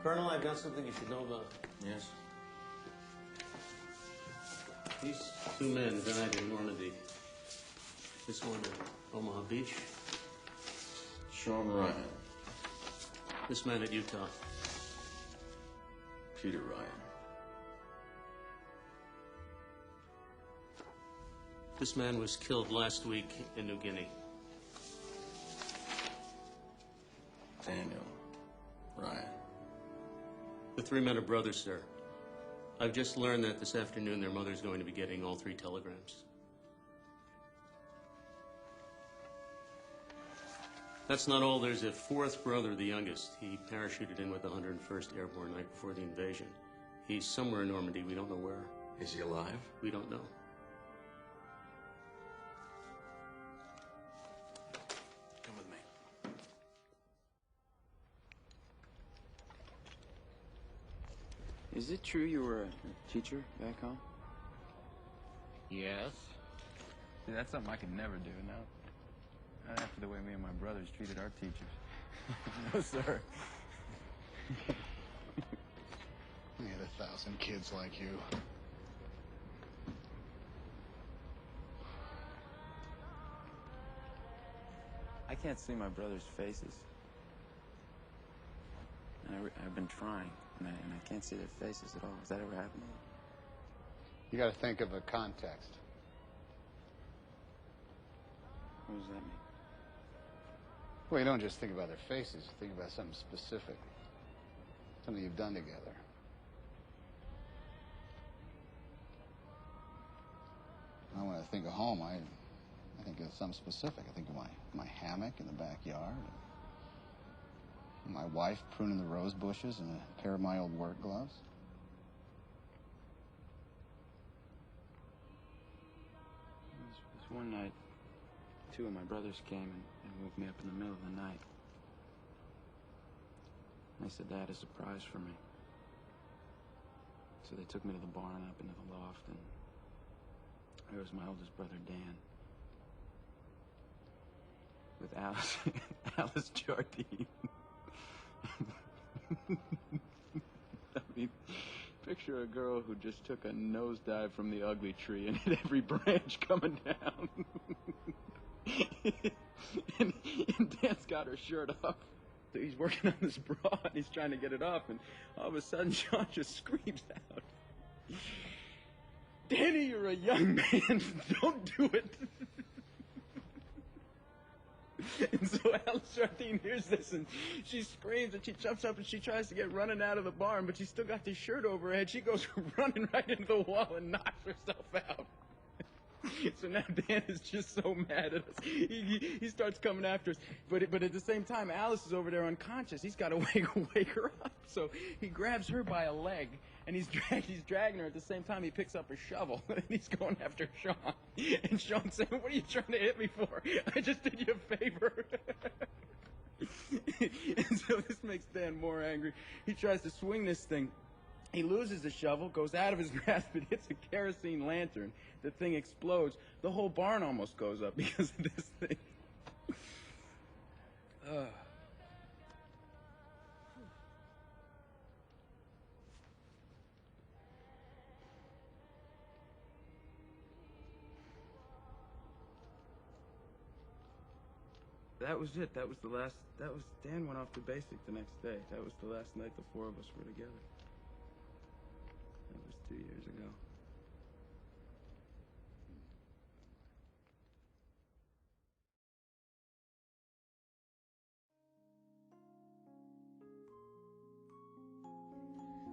Colonel, I've got something you should know about. Yes. These two men died in Normandy. This one at Omaha Beach. Sean Ryan. This man at Utah. Peter Ryan. This man was killed last week in New Guinea. Daniel Ryan. The three men are brothers, sir. I've just learned that this afternoon their mother's going to be getting all three telegrams. That's not all. There's a fourth brother, the youngest. He parachuted in with the 101st Airborne night before the invasion. He's somewhere in Normandy. We don't know where. Is he alive? We don't know. Come with me. Is it true you were a teacher back home? Yes. See, that's something I could never do now. Not after the way me and my brothers treated our teachers. No, sir. We had 1,000 kids like you. I can't see my brothers' faces. And I've been trying, and I can't see their faces at all. Has that ever happened to you? You got to think of a context. What does that mean? Well, you don't just think about their faces. You think about something specific. Something you've done together. Now, when I think of home, I think of something specific. I think of my hammock in the backyard. My wife pruning the rose bushes and a pair of my old work gloves. This one night, two of my brothers came and woke me up in the middle of the night. They said they had a surprise for me. So they took me to the barn up into the loft, and there was my oldest brother, Dan, with Alice, Alice Jardine. I mean, picture a girl who just took a nosedive from the ugly tree and hit every branch coming down. and Dan's got her shirt up. So he's working on this bra and he's trying to get it off, and all of a sudden Sean just screams out, "Danny, you're a young man. Don't do it." And so Alice Jardine hears this, and she screams, and she jumps up, and she tries to get running out of the barn, but she's still got this shirt over her head. She goes running right into the wall and knocks herself out. So now Dan is just so mad at us. He starts coming after us. But at the same time, Alice is over there unconscious. He's got to wake her up. So he grabs her by a leg, and he's dragging her. At the same time, he picks up a shovel, and he's going after Sean. And Sean's saying, "What are you trying to hit me for? I just did you a favor." And so this makes Dan more angry. He tries to swing this thing. He loses the shovel, goes out of his grasp, it hits a kerosene lantern. The thing explodes. The whole barn almost goes up because of this thing. That was it. That was the last. Dan went off to basic the next day. That was the last night the four of us were together. That was 2 years ago.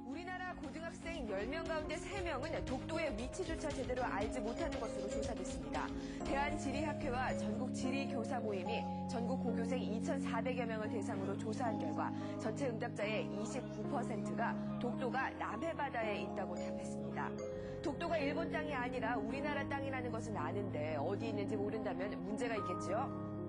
우리나라 고등학생 10명 가운데 3명은 독도의 위치조차 제대로 알지 못하는 것으로 조사됐습니다. 대한지리학회와 전국지리교사 모임이 전국 고교생 2,400여 명을 대상으로 조사한 결과 전체 응답자의 29%가 독도가 남해 바다에 있다고 답했습니다. 독도가 일본 땅이 아니라 우리나라 땅이라는 것은 아는데 어디 있는지 모른다면 문제가 있겠죠?